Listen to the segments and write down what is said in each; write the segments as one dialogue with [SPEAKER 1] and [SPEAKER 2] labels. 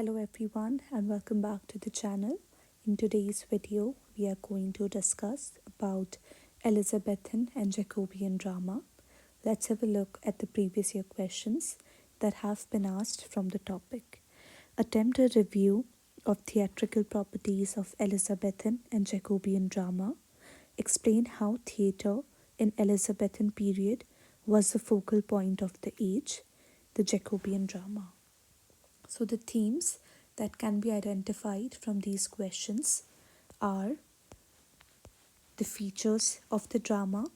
[SPEAKER 1] Hello everyone and welcome back to the channel. In today's video, we are going to discuss about Elizabethan and Jacobean drama. Let's have a look at the previous year questions that have been asked from the topic. Attempt a review of theatrical properties of Elizabethan and Jacobean drama. Explain how theatre in Elizabethan period was the focal point of the age, the Jacobean drama. So, the themes that can be identified from these questions are the features of the drama,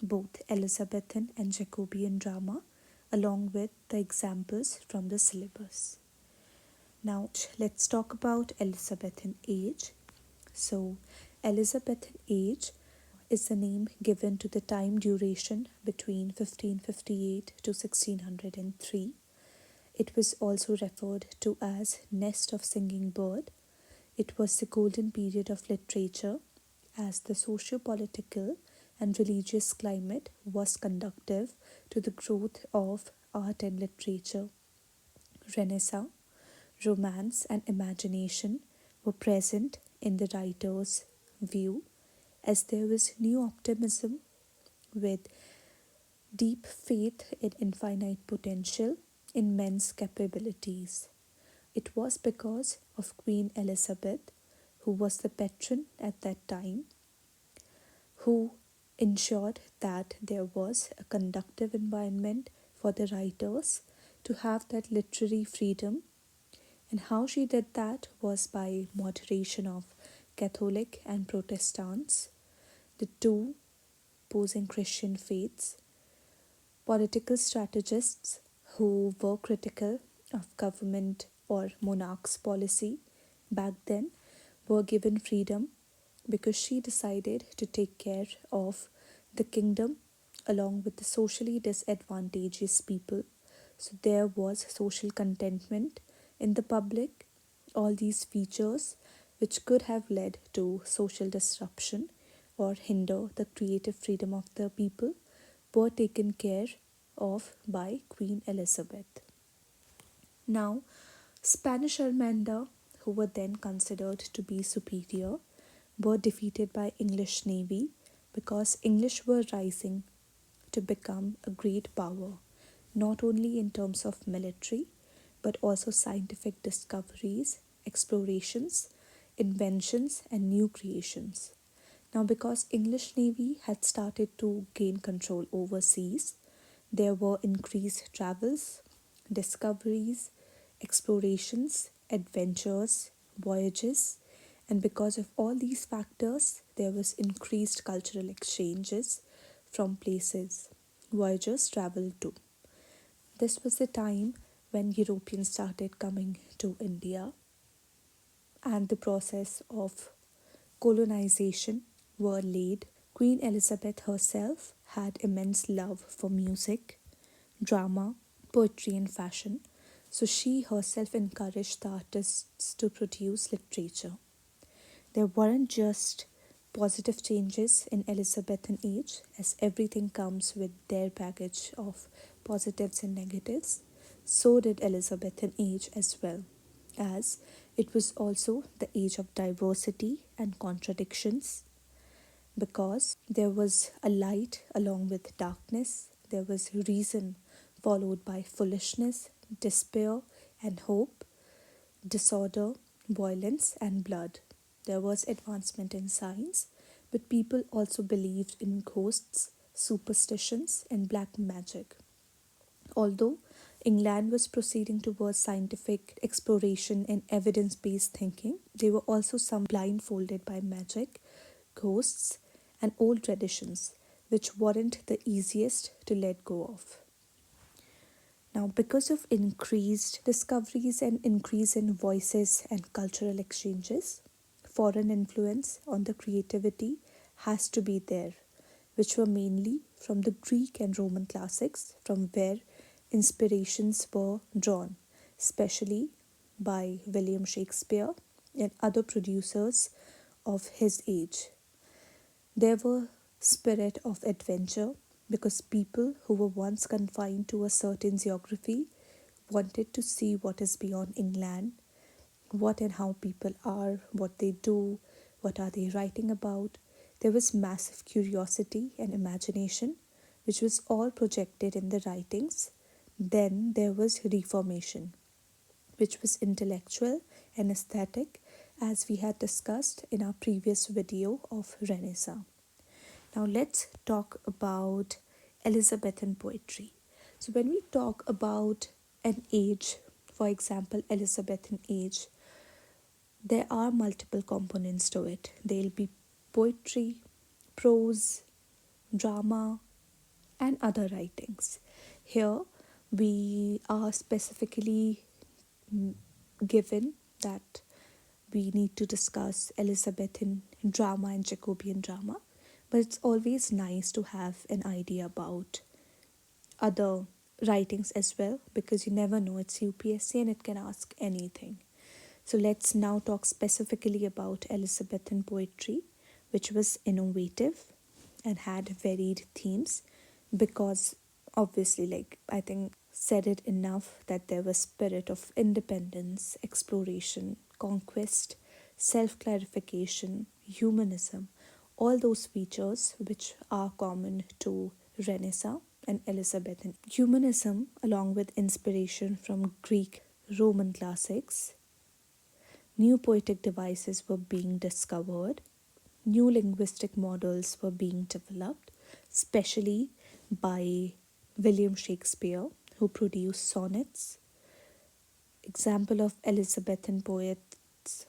[SPEAKER 1] both Elizabethan and Jacobean drama, along with the examples from the syllabus. Now, let's talk about Elizabethan age. So, Elizabethan age is the name given to the time duration between 1558 to 1603. It was also referred to as Nest of Singing Bird. It was the golden period of literature as the socio-political and religious climate was conducive to the growth of art and literature. Renaissance, romance and imagination were present in the writer's view as there was new optimism with deep faith in infinite potential in men's capabilities. It was because of Queen Elizabeth, who was the patron at that time, who ensured that there was a conducive environment for the writers to have that literary freedom. And how she did that was by moderation of Catholic and Protestants, the two opposing Christian faiths, political strategists who were critical of government or monarch's policy back then were given freedom because she decided to take care of the kingdom along with the socially disadvantaged people. So there was social contentment in the public. All these features, which could have led to social disruption or hinder the creative freedom of the people, were taken care of by Queen Elizabeth. Now, Spanish Armada, who were then considered to be superior, were defeated by English Navy because English were rising to become a great power, not only in terms of military, but also scientific discoveries, explorations, inventions, and new creations. Now, because English Navy had started to gain control overseas, there were increased travels, discoveries, explorations, adventures, voyages, and because of all these factors, there was increased cultural exchanges from places voyagers traveled to. This was the time when Europeans started coming to India, and the process of colonization were laid. Queen Elizabeth herself had immense love for music, drama, poetry, and fashion, so she herself encouraged the artists to produce literature. There weren't just positive changes in Elizabethan age, as everything comes with their baggage of positives and negatives. So did Elizabethan age as well, as it was also the age of diversity and contradictions, because there was a light along with darkness, there was reason followed by foolishness, despair and hope, disorder, violence, and blood. There was advancement in science, but people also believed in ghosts, superstitions, and black magic. Although England was proceeding towards scientific exploration and evidence based thinking, there were also some blindfolded by magic, ghosts, and old traditions, which weren't the easiest to let go of. Now, because of increased discoveries and increase in voices and cultural exchanges, foreign influence on the creativity has to be there, which were mainly from the Greek and Roman classics, from where inspirations were drawn, especially by William Shakespeare and other producers of his age. There were spirit of adventure because people who were once confined to a certain geography wanted to see what is beyond England, what and how people are, what they do, what are they writing about. There was massive curiosity and imagination, which was all projected in the writings. Then there was Reformation, which was intellectual and aesthetic, as we had discussed in our previous video of Renaissance. Now let's talk about Elizabethan poetry. So when we talk about an age, for example, Elizabethan age, there are multiple components to it. There'll be poetry, prose, drama, and other writings. Here, we are specifically given that we need to discuss Elizabethan drama and Jacobean drama, but it's always nice to have an idea about other writings as well, because you never know, it's UPSC and it can ask anything. So let's now talk specifically about Elizabethan poetry, which was innovative and had varied themes, because obviously, like I think said it enough, that there was spirit of independence, exploration, conquest, self-clarification, humanism, all those features which are common to Renaissance and Elizabethan. Humanism, along with inspiration from Greek, Roman classics, new poetic devices were being discovered, new linguistic models were being developed, especially by William Shakespeare, who produced sonnets. Example of Elizabethan poets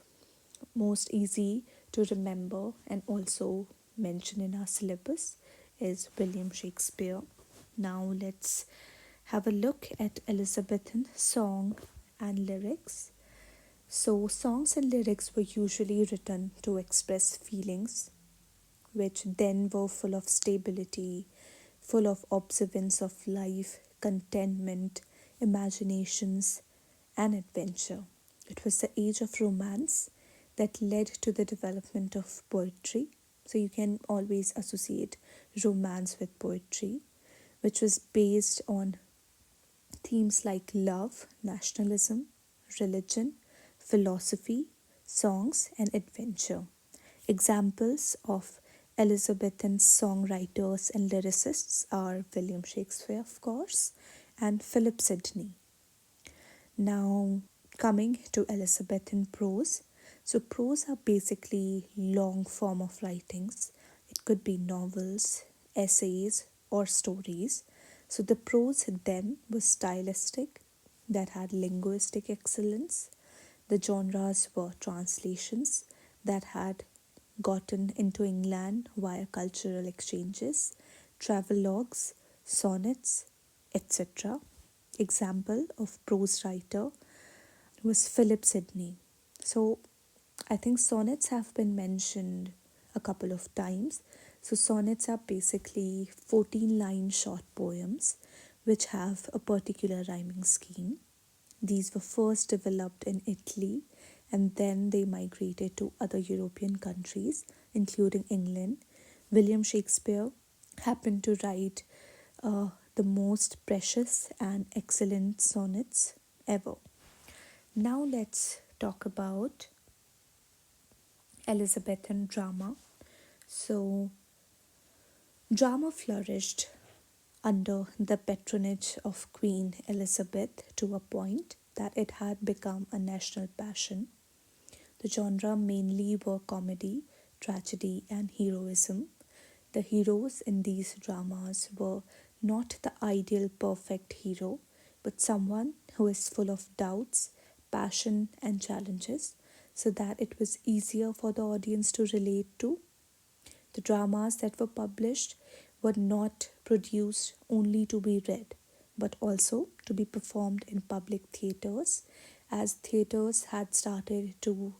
[SPEAKER 1] most easy to remember and also mention in our syllabus is William Shakespeare. Now let's have a look at Elizabethan song and lyrics. So, songs and lyrics were usually written to express feelings, which then were full of stability, full of observance of life, contentment, imaginations, and adventure. It was the age of romance that led to the development of poetry. So, you can always associate romance with poetry, which was based on themes like love, nationalism, religion, philosophy, songs, and adventure. Examples of Elizabethan songwriters and lyricists are William Shakespeare, of course, and Philip Sidney. Now, coming to Elizabethan prose. So, prose are basically long form of writings. It could be novels, essays, or stories. So, the prose then was stylistic, that had linguistic excellence. The genres were translations that had gotten into England via cultural exchanges, travelogues, sonnets, etc. Example of prose writer was Philip Sidney. So I think sonnets have been mentioned a couple of times. So sonnets are basically 14-line short poems which have a particular rhyming scheme. These were first developed in Italy and then they migrated to other European countries, including England. William Shakespeare happened to write the most precious and excellent sonnets ever. Now let's talk about Elizabethan drama. So, drama flourished under the patronage of Queen Elizabeth to a point that it had become a national passion. The genre mainly were comedy, tragedy, and heroism. The heroes in these dramas were not the ideal perfect hero, but someone who is full of doubts, passion, and challenges, so that it was easier for the audience to relate to. The dramas that were published were not produced only to be read, but also to be performed in public theatres, as theatres had started to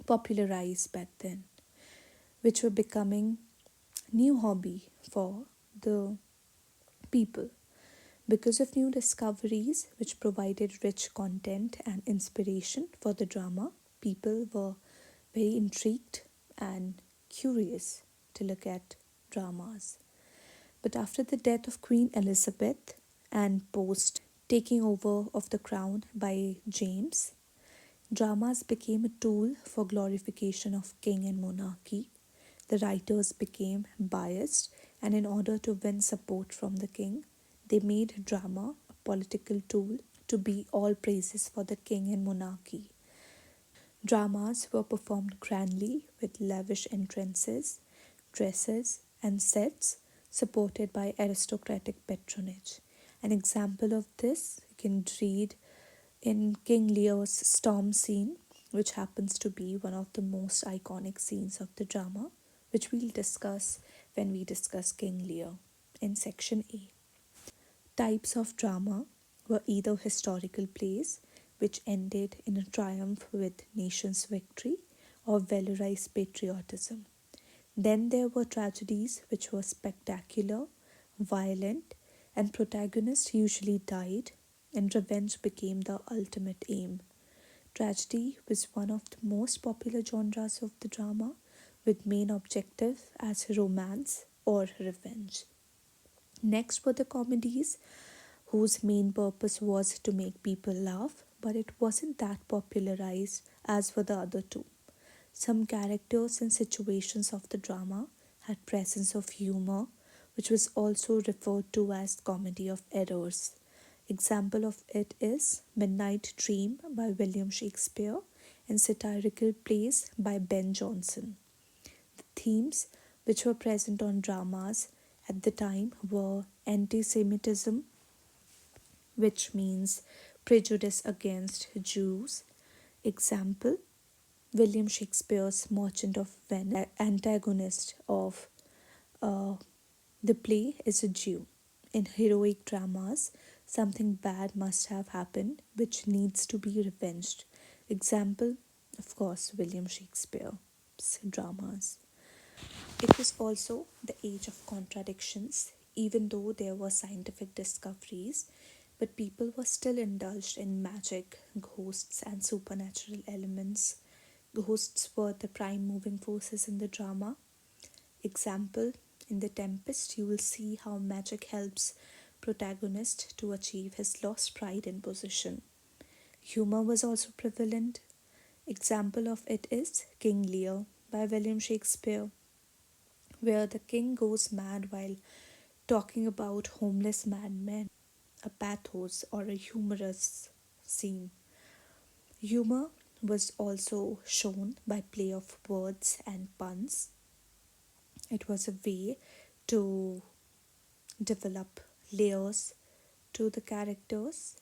[SPEAKER 1] popularize back then, which were becoming new hobby for the people. Because of new discoveries which provided rich content and inspiration for the drama, people were very intrigued and curious to look at dramas. But after the death of Queen Elizabeth and post taking over of the crown by James, Dramas became a tool for glorification of king and monarchy. The writers became biased, and in order to win support from the king, they made drama a political tool to be all praises for the king and monarchy. Dramas were performed grandly with lavish entrances, dresses, and sets supported by aristocratic patronage. An example of this you can read in King Lear's storm scene, which happens to be one of the most iconic scenes of the drama, which we'll discuss when we discuss King Lear in section A. Types of drama were either historical plays, which ended in a triumph with nation's victory, or valorized patriotism. Then there were tragedies, which were spectacular, violent, and protagonists usually died, and revenge became the ultimate aim. Tragedy was one of the most popular genres of the drama, with main objective as romance or revenge. Next were the comedies, whose main purpose was to make people laugh, but it wasn't that popularized as were the other two. Some characters and situations of the drama had presence of humor, which was also referred to as comedy of errors. Example of it is Midnight Dream by William Shakespeare and satirical plays by Ben Jonson. The themes which were present on dramas at the time were anti Semitism, which means prejudice against Jews. Example, William Shakespeare's Merchant of Venice, antagonist of uh, the play, is a Jew. In heroic dramas, something bad must have happened which needs to be revenged. Example, of course, William Shakespeare's dramas. It was also the age of contradictions, even though there were scientific discoveries, but people were still indulged in magic, ghosts, and supernatural elements. Ghosts were the prime moving forces in the drama. Example, in The Tempest, you will see how magic helps protagonist to achieve his lost pride and position. Humor was also prevalent. Example of it is King Lear by William Shakespeare, where the king goes mad while talking about homeless madmen, a pathos or a humorous scene. Humor was also shown by play of words and puns. It was a way to develop layers to the characters.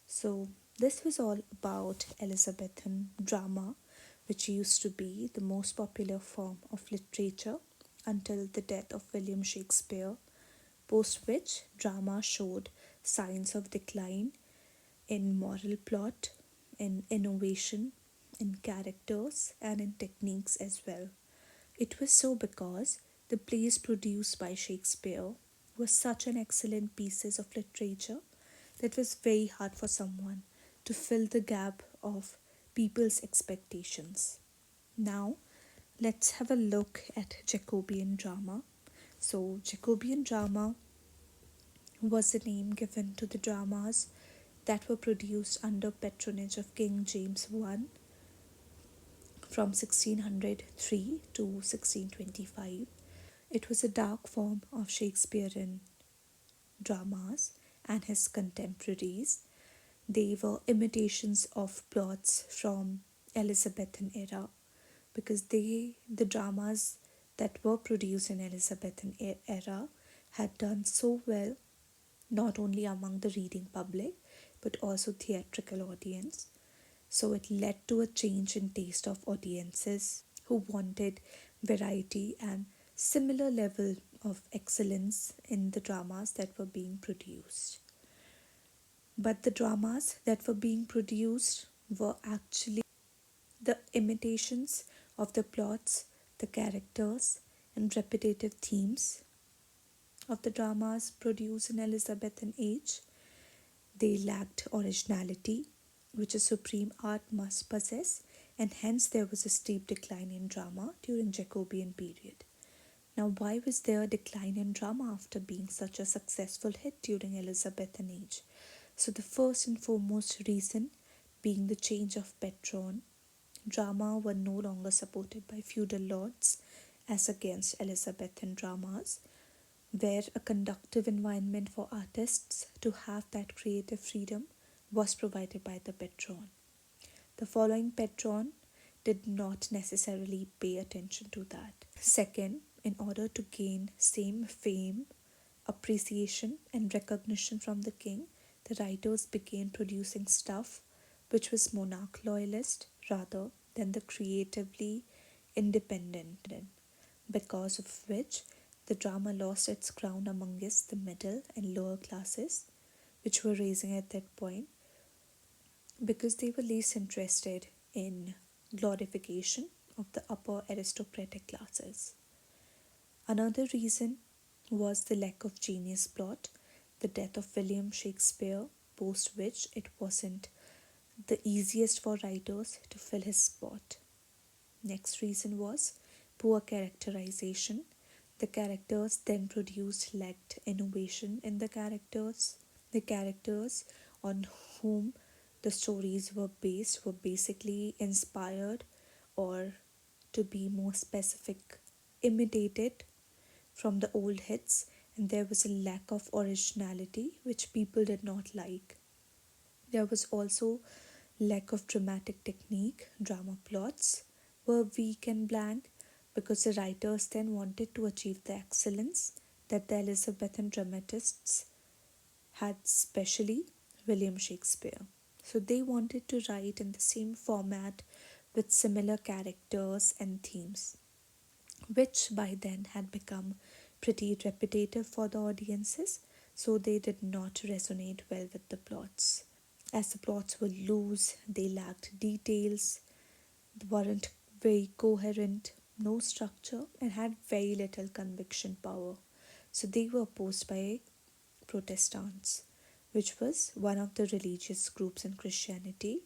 [SPEAKER 1] So, this was all about Elizabethan drama, which used to be the most popular form of literature until the death of William Shakespeare, post which drama showed signs of decline in moral plot, in innovation, in characters, and in techniques as well. It was so because the plays produced by Shakespeare were such an excellent pieces of literature that it was very hard for someone to fill the gap of people's expectations. Now, let's have a look at Jacobean drama. So, Jacobean drama was the name given to the dramas that were produced under patronage of King James I from 1603 to 1625. It was a dark form of Shakespearean dramas and his contemporaries. They were imitations of plots from Elizabethan era, because the dramas that were produced in Elizabethan era had done so well, not only among the reading public but also theatrical audience. So it led to a change in taste of audiences who wanted variety and similar level of excellence in the dramas that were being produced. But the dramas that were being produced were actually the imitations of the plots, the characters, and repetitive themes of the dramas produced in Elizabethan age. They lacked originality, which a supreme art must possess, and hence there was a steep decline in drama during Jacobean period. Now, why was there a decline in drama after being such a successful hit during Elizabethan age? So the first and foremost reason being the change of patron, drama were no longer supported by feudal lords as against Elizabethan dramas, where a conducive environment for artists to have that creative freedom was provided by the patron. The following patron did not necessarily pay attention to that. Second, in order to gain same fame, appreciation, and recognition from the king, the writers began producing stuff which was monarch loyalist rather than the creatively independent, because of which the drama lost its ground amongst the middle and lower classes, which were rising at that point, because they were least interested in glorification of the upper aristocratic classes. Another reason was the lack of genius plot, the death of William Shakespeare, post which it wasn't the easiest for writers to fill his spot. Next reason was poor characterization. The characters then produced lacked innovation in the characters. The characters on whom the stories were based were basically inspired, or to be more specific, imitated from the old hits, and there was a lack of originality which people did not like. There was also lack of dramatic technique. Drama plots were weak and bland because the writers then wanted to achieve the excellence that the Elizabethan dramatists had, especially William Shakespeare. So they wanted to write in the same format with similar characters and themes, which by then had become pretty repetitive for the audiences, so they did not resonate well with the plots. As the plots were loose, they lacked details, they weren't very coherent, no structure, and had very little conviction power. So they were opposed by Protestants, which was one of the religious groups in Christianity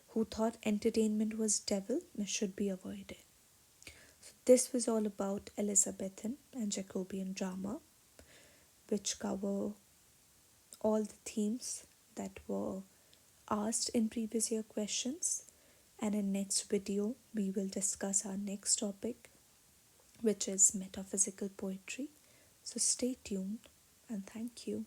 [SPEAKER 1] who thought entertainment was devil and should be avoided. So this was all about Elizabethan and Jacobean drama, which cover all the themes that were asked in previous year questions. And in next video we will discuss our next topic, which is metaphysical poetry. So stay tuned and thank you.